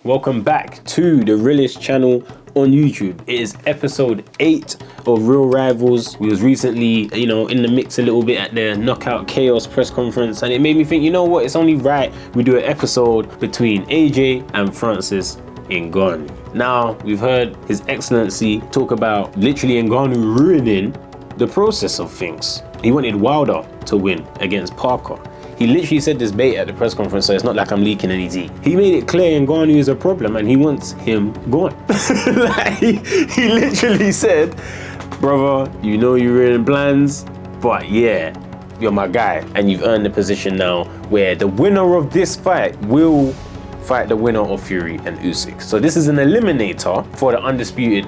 Welcome back to the realest channel on YouTube. It is episode 8 of Real Rivals. We was recently, in the mix a little bit at the Knockout Chaos press conference, and it made me think, you know what, it's only right we do an episode between AJ and Francis Ngannou. Now, we've heard His Excellency talk about literally Ngannou ruining the process of things. He wanted Wilder to win against Parker. He literally said this bait at the press conference, so it's not like I'm leaking any tea. He made it clear Ngannou is a problem and he wants him gone. he literally said, brother, you know you're in plans, but yeah, you're my guy. And you've earned the position now where the winner of this fight will fight the winner of Fury and Usyk. So this is an eliminator for the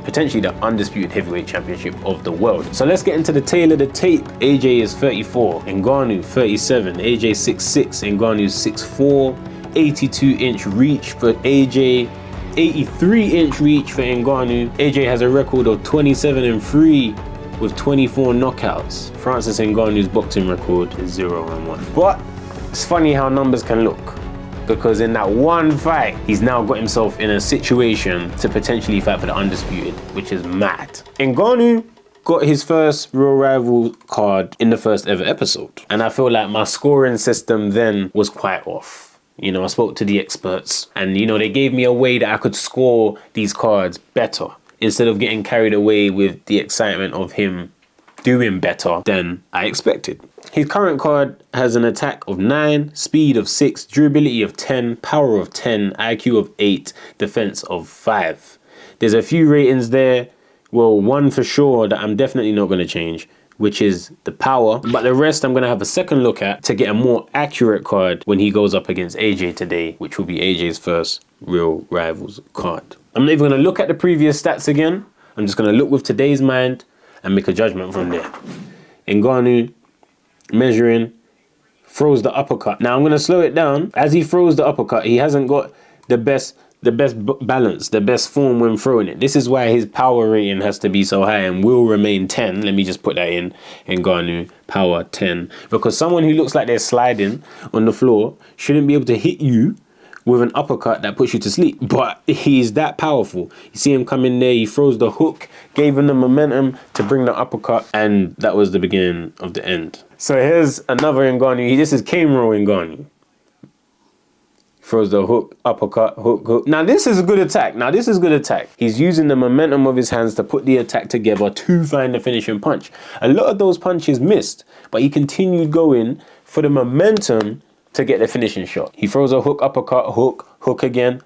potentially the undisputed heavyweight championship of the world. So let's get into the tail of the tape. AJ is 34, Ngannou 37, AJ 6'6", Ngannou 6'4", 82-inch reach for AJ, 83-inch reach for Ngannou. AJ has a record of 27-3 with 24 knockouts. Francis Ngannou's boxing record is 0-1. But it's funny how numbers can look, because in that one fight, he's now got himself in a situation to potentially fight for the undisputed, which is mad. Ngannou got his first Real Rival card in the first ever episode. And I feel like my scoring system then was quite off. I spoke to the experts and, they gave me a way that I could score these cards better instead of getting carried away with the excitement of him doing better than I expected. His current card has an attack of 9, speed of 6, durability of 10, power of 10, IQ of 8, defense of 5. There's a few ratings there. Well, one for sure that I'm definitely not going to change, which is the power. But the rest I'm going to have a second look at to get a more accurate card when he goes up against AJ today, which will be AJ's first Real Rivals card. I'm not even going to look at the previous stats again. I'm just going to look with today's mind and make a judgment from there. Ngannou measuring, throws the uppercut. Now I'm going to slow it down. As he throws the uppercut, he hasn't got the best balance, the best form when throwing it. This is why his power rating has to be so high and will remain 10. Let me just put that in. Ngannou, power 10. Because someone who looks like they're sliding on the floor shouldn't be able to hit you with an uppercut that puts you to sleep. But he's that powerful. You see him come in there, he throws the hook, gave him the momentum to bring the uppercut, and that was the beginning of the end. So here's another Ngannou. This is Camero Ngannou. Throws the hook, uppercut, hook. Now this is a good attack. He's using the momentum of his hands to put the attack together to find the finishing punch. A lot of those punches missed, but he continued going for the momentum to get the finishing shot. He throws a hook, uppercut, hook again,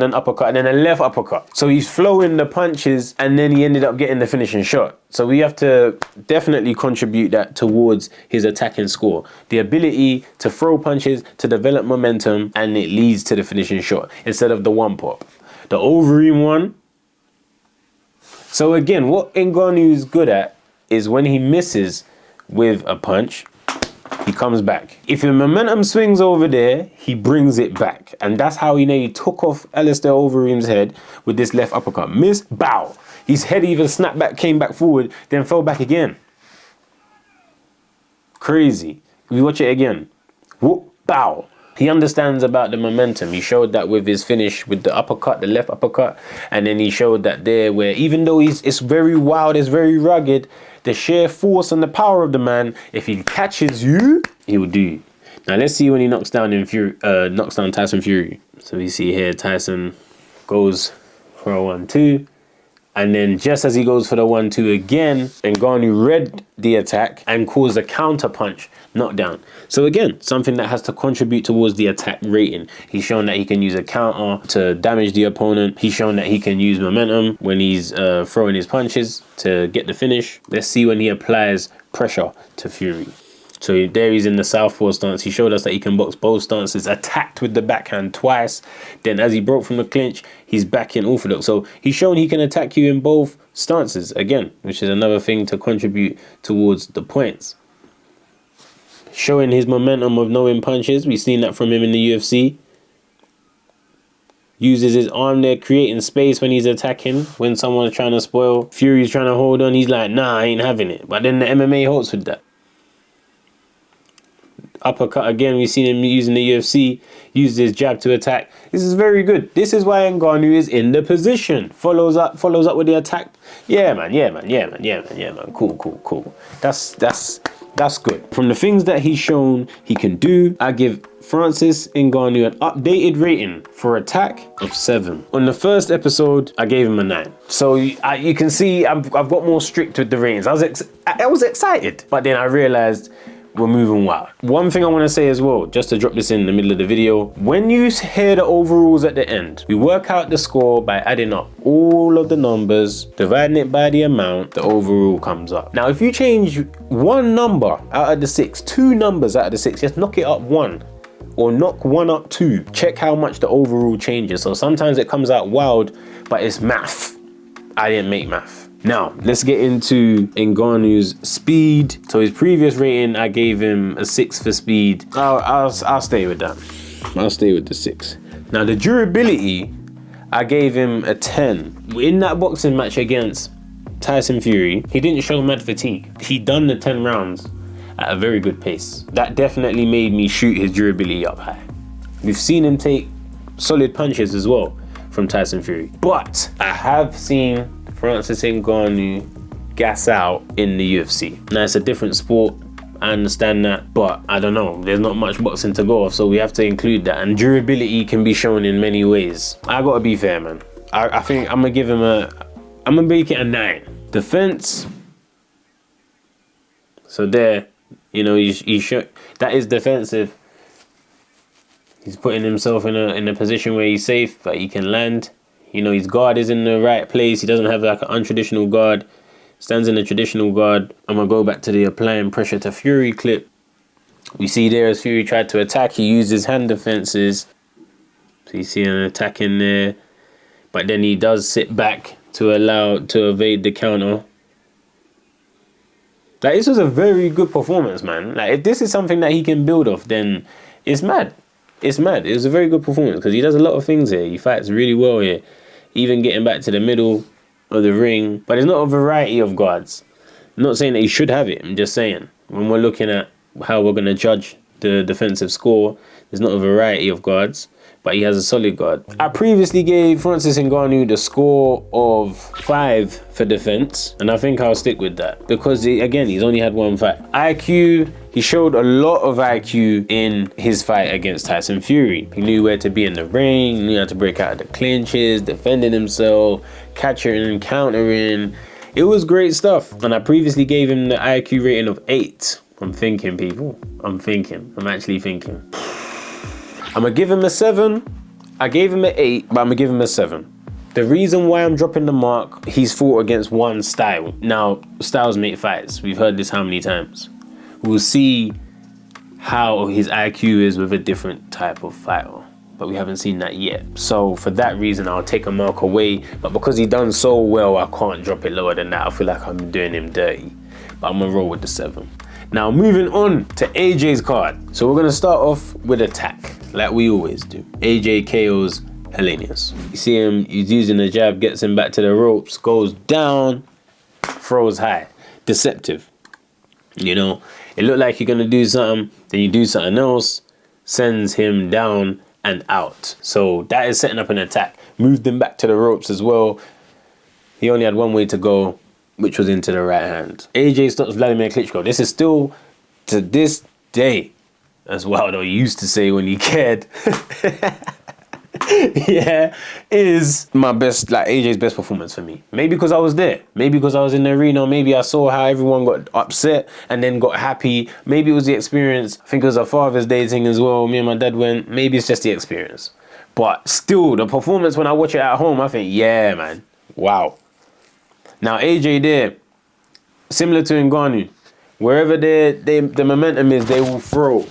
and uppercut, and then a left uppercut. So he's flowing the punches, and then he ended up getting the finishing shot. So we have to definitely contribute that towards his attacking score. The ability to throw punches, to develop momentum, and it leads to the finishing shot instead of the one pop. The Overeem one. So again, what Ngannou is good at is when he misses with a punch, he comes back. If the momentum swings over there, he brings it back. And that's how he took off Alistair Overeem's head with this left uppercut. Miss, bow. His head even snapped back, came back forward, then fell back again. Crazy. We watch it again. Whoop, bow. He understands about the momentum. He showed that with his finish with the uppercut, the left uppercut. And then he showed that there where even though it's very wild, it's very rugged, the sheer force and the power of the man, if he catches you, he will do you. Now let's see when he knocks down Tyson Fury. So we see here Tyson goes for a 1-2. And then just as he goes for the 1-2 again, Ngannou read the attack and caused a counter punch knockdown. So again, something that has to contribute towards the attack rating. He's shown that he can use a counter to damage the opponent. He's shown that he can use momentum when he's throwing his punches to get the finish. Let's see when he applies pressure to Fury. So there he's in the southpaw stance. He showed us that he can box both stances, attacked with the backhand twice. Then as he broke from the clinch, he's back in orthodox. So he's shown he can attack you in both stances again, which is another thing to contribute towards the points. Showing his momentum of knowing punches. We've seen that from him in the UFC. Uses his arm there, creating space when he's attacking. When someone's trying to spoil, Fury's trying to hold on. He's like, nah, I ain't having it. But then the MMA halts with that. Uppercut again, we've seen him using the UFC, used his jab to attack. This is very good. This is why Ngannou is in the position. Follows up with the attack. Yeah, man. Cool. That's good. From the things that he's shown he can do, I give Francis Ngannou an updated rating for attack of 7. On the first episode, I gave him a 9. So you can see I've got more strict with the ratings. I was excited, but then I realized we're moving wild. One thing I want to say as well, just to drop this in the middle of the video, when you hear the overalls at the end, we work out the score by adding up all of the numbers, dividing it by the amount, the overall comes up. Now, if you change one number out of the 6, 2 numbers out of the 6, just knock it up 1, or knock 1 up 2, check how much the overall changes. So sometimes it comes out wild, but it's math. I didn't make math. Now, let's get into Ngannou's speed. So his previous rating, I gave him a 6 for speed. I'll stay with that. I'll stay with the 6. Now, the durability, I gave him a 10. In that boxing match against Tyson Fury, he didn't show mad fatigue. He done the 10 rounds at a very good pace. That definitely made me shoot his durability up high. We've seen him take solid punches as well from Tyson Fury. But I have seen Francis Ngannou gas out in the UFC. Now, it's a different sport, I understand that, but I don't know, there's not much boxing to go off, so we have to include that. And durability can be shown in many ways. I gotta be fair, man. I think I'm gonna give him I'm gonna make it a 9. Defense, so there, you know, that is defensive. He's putting himself in a position where he's safe, but he can land. You know, his guard is in the right place. He doesn't have like an untraditional guard. Stands in a traditional guard. I'm going to go back to the applying pressure to Fury clip. We see there as Fury tried to attack, he used his hand defenses. So you see an attack in there. But then he does sit back to evade the counter. Like, this was a very good performance, man. Like, if this is something that he can build off, then it's mad. It's mad. It was a very good performance because he does a lot of things here. He fights really well here. Even getting back to the middle of the ring. But there's not a variety of guards. I'm not saying that he should have it. I'm just saying, when we're looking at how we're going to judge the defensive score, there's not a variety of guards, but he has a solid guard. I previously gave Francis Ngannou the score of 5 for defense, and I think I'll stick with that because, again, he's only had 1 fight. IQ, he showed a lot of IQ in his fight against Tyson Fury. He knew where to be in the ring, he knew how to break out of the clinches, defending himself, catching, countering. It was great stuff. And I previously gave him the IQ rating of 8. I'm thinking, people. I'm actually thinking. I'm gonna give him a 7. I gave him an 8, but I'm gonna give him a 7. The reason why I'm dropping the mark, he's fought against one style. Now, styles make fights. We've heard this how many times? We'll see how his IQ is with a different type of fighter, but we haven't seen that yet. So for that reason, I'll take a mark away. But because he done so well, I can't drop it lower than that. I feel like I'm doing him dirty. But I'm gonna roll with the 7. Now, moving on to AJ's card. So we're gonna start off with attack, like we always do. AJ KOs Hellenius. You see him, he's using the jab, gets him back to the ropes, goes down, throws high. Deceptive. You know, it looked like you're gonna do something, then you do something else, sends him down and out. So that is setting up an attack. Moved him back to the ropes as well. He only had one way to go, which was into the right hand. AJ stops Vladimir Klitschko. This is still, to this day, as well, though he used to say when he cared. Yeah, is my best, like AJ's best performance for me. Maybe because I was there. Maybe because I was in the arena. Maybe I saw how everyone got upset and then got happy. Maybe it was the experience. I think it was a Father's Day thing as well. Me and my dad went. Maybe it's just the experience. But still, the performance when I watch it at home, I think, yeah, man. Wow. Now, AJ there, similar to Ngannou, wherever the momentum is, they will throw.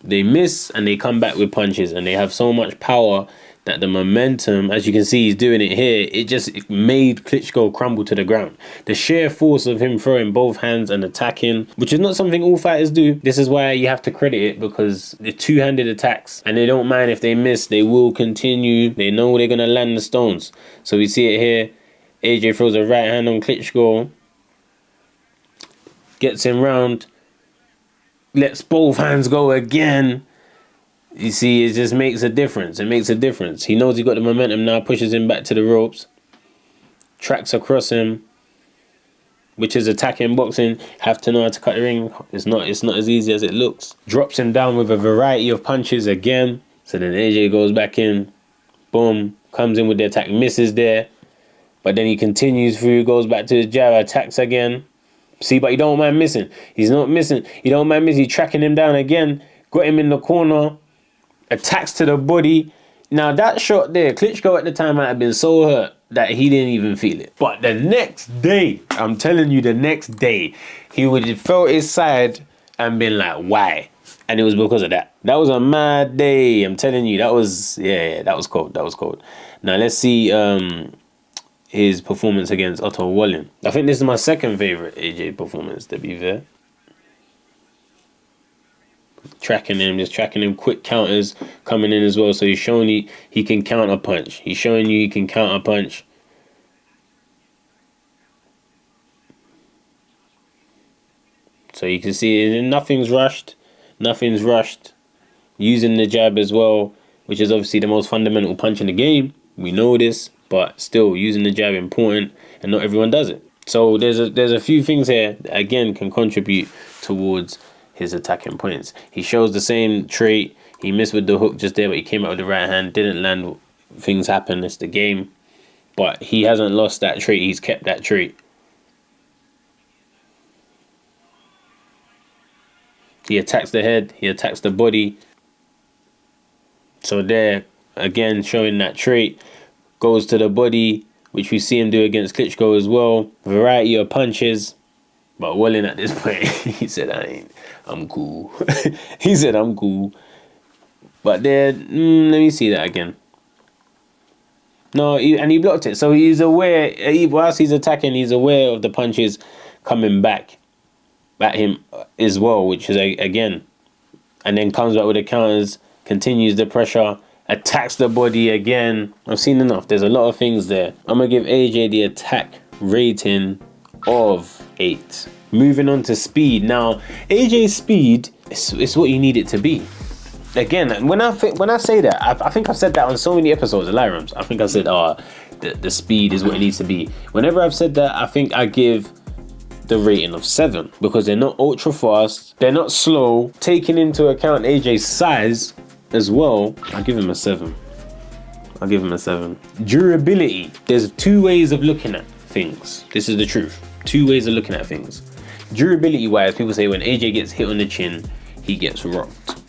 They miss and they come back with punches, and they have so much power that the momentum, as you can see, he's doing it here. It made Klitschko crumble to the ground. The sheer force of him throwing both hands and attacking, which is not something all fighters do. This is why you have to credit it, because the two-handed attacks, and they don't mind if they miss. They will continue. They know they're going to land the stones. So we see it here. AJ throws a right hand on Klitschko, gets him round, lets both hands go again. You see, it just makes a difference. It makes a difference. He knows he got the momentum now, pushes him back to the ropes, tracks across him, which is attacking boxing. Have to know how to cut the ring. It's not as easy as it looks. Drops him down with a variety of punches again. So then AJ goes back in, boom, comes in with the attack, misses there, but then he continues through, goes back to the jab, attacks again. See, but he don't mind missing. He's not missing. He don't mind missing. He's tracking him down again, got him in the corner, attacks to the body. Now that shot there, Klitschko at the time might have been so hurt that he didn't even feel it. But the next day, I'm telling you, the next day, he would have felt his side and been like, why? And it was because of that. That was a mad day. I'm telling you, that was, yeah, that was cold. That was cold. Now let's see his performance against Otto Wallin. I think this is my second favorite AJ performance, to be fair. Tracking him, quick counters coming in as well. So he's showing you he can counter punch. He's showing you he can counter punch. So you can see nothing's rushed. Nothing's rushed. Using the jab as well, which is obviously the most fundamental punch in the game. We know this, but still using the jab important, and not everyone does it. So there's a few things here that again can contribute towards his attacking points. He shows the same trait. He missed with the hook just there, but he came out with the right hand, didn't land. Things happen, it's the game. But he hasn't lost that trait, he's kept that trait. He attacks the head, he attacks the body. So there, again, showing that trait. Goes to the body, which we see him do against Klitschko as well. Variety of punches. But Wallin at this point, he said, I'm cool. He said, I'm cool. But there, let me see that again. No, and he blocked it. So he's aware, whilst he's attacking, he's aware of the punches coming back at him as well, which is, again, and then comes back with the counters, continues the pressure, attacks the body again. I've seen enough. There's a lot of things there. I'm going to give AJ the attack rating of 8. Moving on to speed. Now, AJ's speed is what you need it to be. Again, when I say that, I think I've said that on so many episodes of Lyrams. I think I said, the speed is what it needs to be. Whenever I've said that, I think I give the rating of 7 because they're not ultra fast, they're not slow. Taking into account AJ's size as well, I'll give him a 7. I'll give him a 7. Durability. There's 2 ways of looking at things. This is the truth. 2 ways of looking at things. Durability wise, people say when AJ gets hit on the chin, he gets rocked.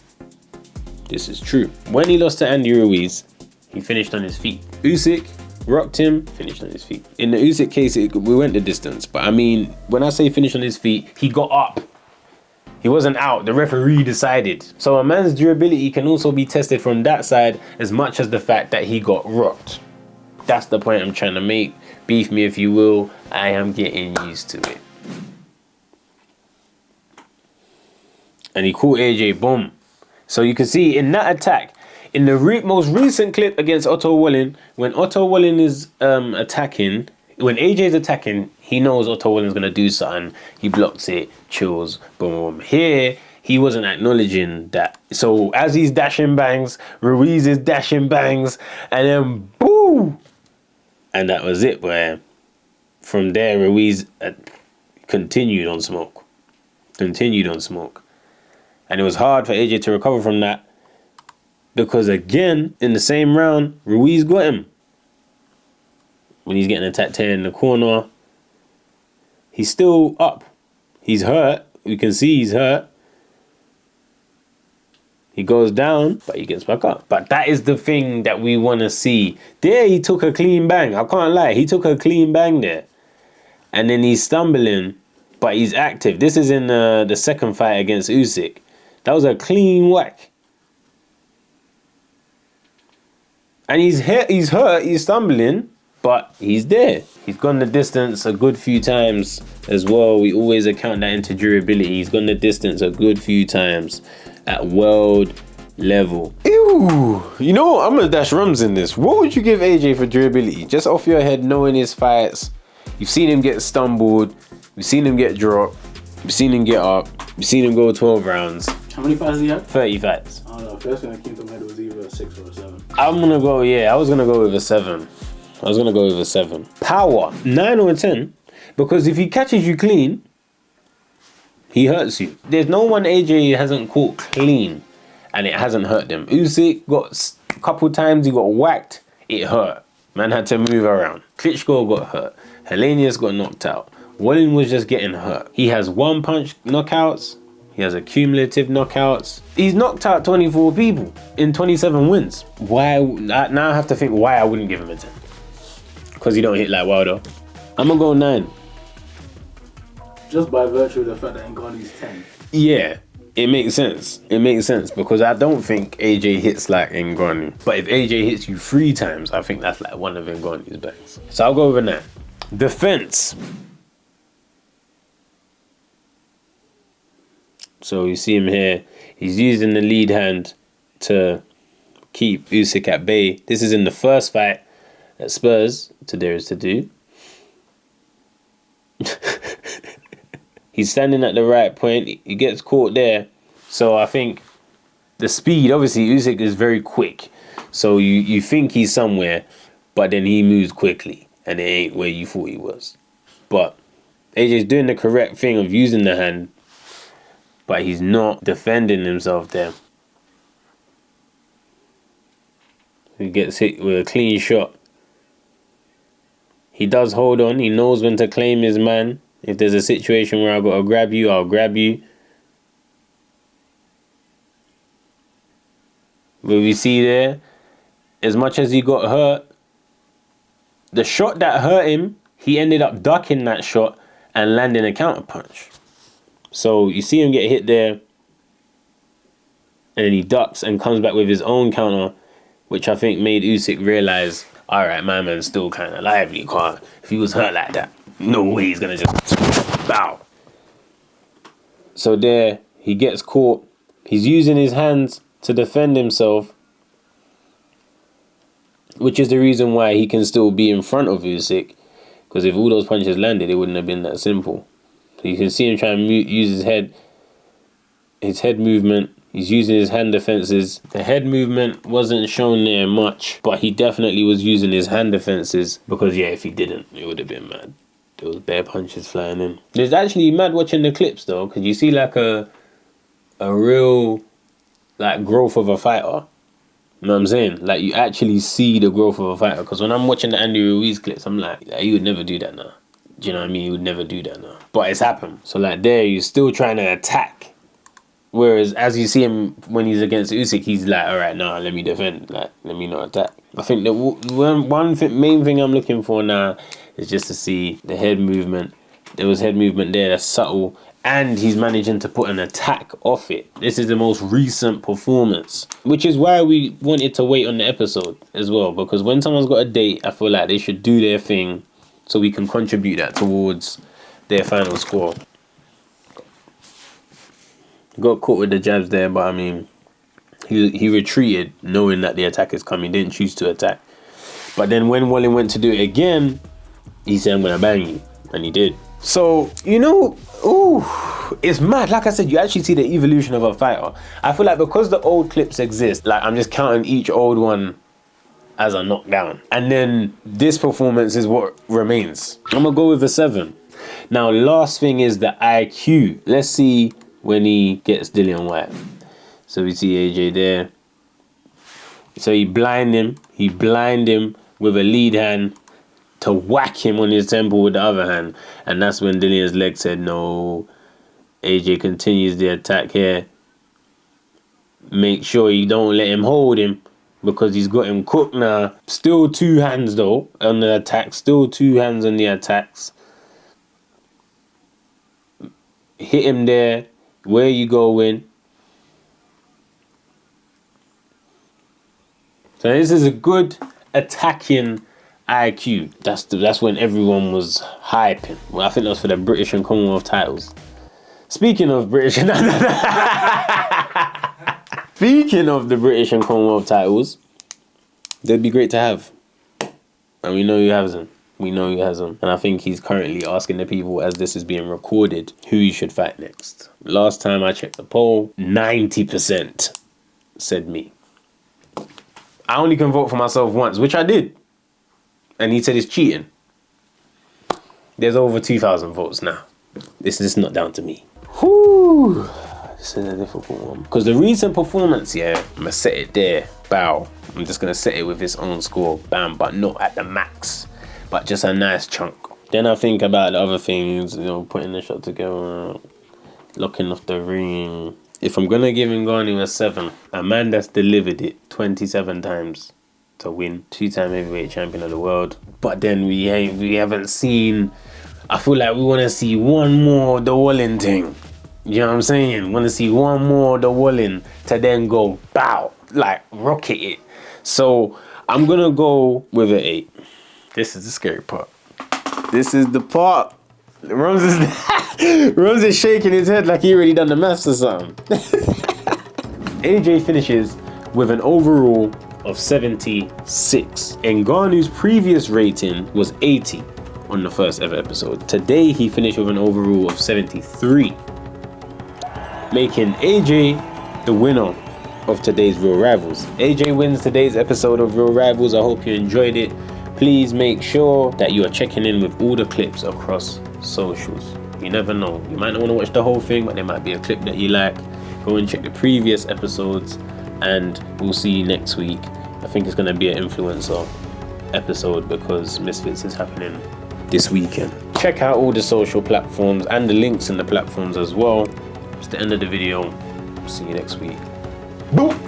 This is true. When he lost to Andy Ruiz, he finished on his feet. Usyk rocked him, finished on his feet. In the Usyk case, we went the distance. But I mean, when I say finish on his feet, he got up. He wasn't out. The referee decided. So a man's durability can also be tested from that side as much as the fact that he got rocked. That's the point I'm trying to make. Beef me if you will. I am getting used to it. And he caught AJ, boom. So you can see in that attack, in the most recent clip against Otto Wallin, when Otto Wallin is attacking, when AJ is attacking, he knows Otto Wallin's going to do something. He blocks it, chills, boom, boom. Here, he wasn't acknowledging that. So as he's dashing bangs, Ruiz is dashing bangs, and then boom! And that was it, boy. From there, Ruiz continued on smoke. Continued on smoke. And it was hard for AJ to recover from that. Because again, in the same round, Ruiz got him. When he's getting attacked here in the corner, he's still up. He's hurt. You can see he's hurt. He goes down, but he gets back up. But that is the thing that we want to see. There he took a clean bang. I can't lie. He took a clean bang there. And then he's stumbling, but he's active. This is in the second fight against Usyk. That was a clean whack. And he's hurt, he's stumbling, but he's there. He's gone the distance a good few times as well. We always account that into durability. He's gone the distance a good few times at world level. Ew. You know what? I'm going to dash rums in this. What would you give AJ for durability? Just off your head, knowing his fights. You've seen him get stumbled. You've seen him get dropped. We've seen him get up. We've seen him go 12 rounds. How many fights did he have? 30 fights. I don't know. First thing that came to my head was either a 6 or a 7. I was gonna go with a 7. Power, 9 or a 10. Because if he catches you clean, he hurts you. There's no one AJ hasn't caught clean and it hasn't hurt them. Usyk got a couple times, he got whacked, it hurt. Man had to move around. Klitschko got hurt. Helenius got knocked out. Wallin was just getting hurt. He has one punch knockouts. He has accumulative knockouts. He's knocked out 24 people in 27 wins. Why? Now I have to think why I wouldn't give him a 10. Because he don't hit like Wilder. I'm gonna go 9. Just by virtue of the fact that Ngannou's 10. Yeah, it makes sense. It makes sense because I don't think AJ hits like Ngannou. But if AJ hits you 3 times, I think that's like one of Ngannou's bangs. So I'll go over 9. Defense. So you see him here. He's using the lead hand to keep Usyk at bay. This is in the first fight at Spurs. To There Is To Do. He's standing at the right point. He gets caught there. So I think the speed, obviously Usyk is very quick. So you think he's somewhere, but then he moves quickly and it ain't where you thought he was. But AJ's doing the correct thing of using the hand, but he's not defending himself there. He gets hit with a clean shot. He does hold on. He knows when to claim his man. If there's a situation where I've got to grab you, I'll grab you. But we see there, as much as he got hurt, the shot that hurt him, he ended up ducking that shot and landing a counter punch. So you see him get hit there, and then he ducks and comes back with his own counter, which I think made Usyk realize, all right, my man's still kind of lively. If he was hurt like that, no way he's gonna just bow. So there, he gets caught. He's using his hands to defend himself, which is the reason why he can still be in front of Usyk. Because if all those punches landed, it wouldn't have been that simple. So you can see him trying to use his head movement. He's using his hand defenses. The head movement wasn't shown there much, but he definitely was using his hand defenses because, yeah, if he didn't, it would have been mad. There was bare punches flying in. There's actually mad watching the clips though, because you see like a real like growth of a fighter. You know what I'm saying? Like you actually see the growth of a fighter. Because when I'm watching the Andy Ruiz clips, I'm like, yeah, he would never do that now. Do you know what I mean? He would never do that now. But it's happened. So like there, you're still trying to attack. Whereas as you see him when he's against Usyk, he's like, all right, now let me defend. Like, let me not attack. I think the main thing I'm looking for now is just to see the head movement. There was head movement there that's subtle. And he's managing to put an attack off it. This is the most recent performance. Which is why we wanted to wait on the episode as well. Because when someone's got a date, I feel like they should do their thing so we can contribute that towards their final score. Got caught with the jabs there, but I mean, he retreated knowing that the attack is coming. Didn't choose to attack. But then when Wallin went to do it again, he said, I'm going to bang you. And he did. So, you know, it's mad. Like I said, you actually see the evolution of a fighter. I feel like because the old clips exist, like I'm just counting each old one as a knockdown. And then this performance is what remains. I'm going to go with a 7. Now, last thing is the IQ. Let's see when he gets Dillian Whyte. So we see AJ there. So he blind him with a lead hand to whack him on his temple with the other hand. And that's when Dillian's leg said no. AJ continues the attack here. Make sure you don't let him hold him because he's got him cooked now. Still 2 hands though on the attack. Still 2 hands on the attacks. Hit him there. Where you going? So this is a good attacking IQ. That's when everyone was hyping. Well, I think that was for the British and Commonwealth titles. Speaking of British and speaking of the British and Commonwealth titles, they'd be great to have. And we know you have them. We know he hasn't. And I think he's currently asking the people, as this is being recorded, who he should fight next. Last time I checked the poll, 90% said me. I only can vote for myself once, which I did. And he said it's cheating. There's over 2,000 votes now. This is not down to me. Whew. This is a difficult one. Because the recent performance, yeah, I'm going to set it there. Bow. I'm just going to set it with its own score. Bam. But not at the max. But just a nice chunk. Then I think about the other things, you know, putting the shot together, locking off the ring. If I'm going to give Ngannou a 7, a man that's delivered it 27 times to win, 2-time heavyweight champion of the world. But then we haven't seen, I feel like we want to see one more the Walling thing. You know what I'm saying? Want to see one more the Walling to then go bow, like rocket it. So I'm going to go with an 8. This is the scary part. This is the part. Rums is shaking his head like he already done the maths or something. AJ finishes with an overall of 76. Ngannou's previous rating was 80 on the first ever episode. Today he finished with an overall of 73, making AJ the winner of today's Real Rivals. AJ wins today's episode of Real Rivals. I hope you enjoyed it. Please make sure that you are checking in with all the clips across socials. You never know. You might not want to watch the whole thing, but there might be a clip that you like. Go and check the previous episodes, and we'll see you next week. I think it's going to be an influencer episode because Misfits is happening this weekend. Check out all the social platforms and the links in the platforms as well. It's the end of the video. See you next week. Boom!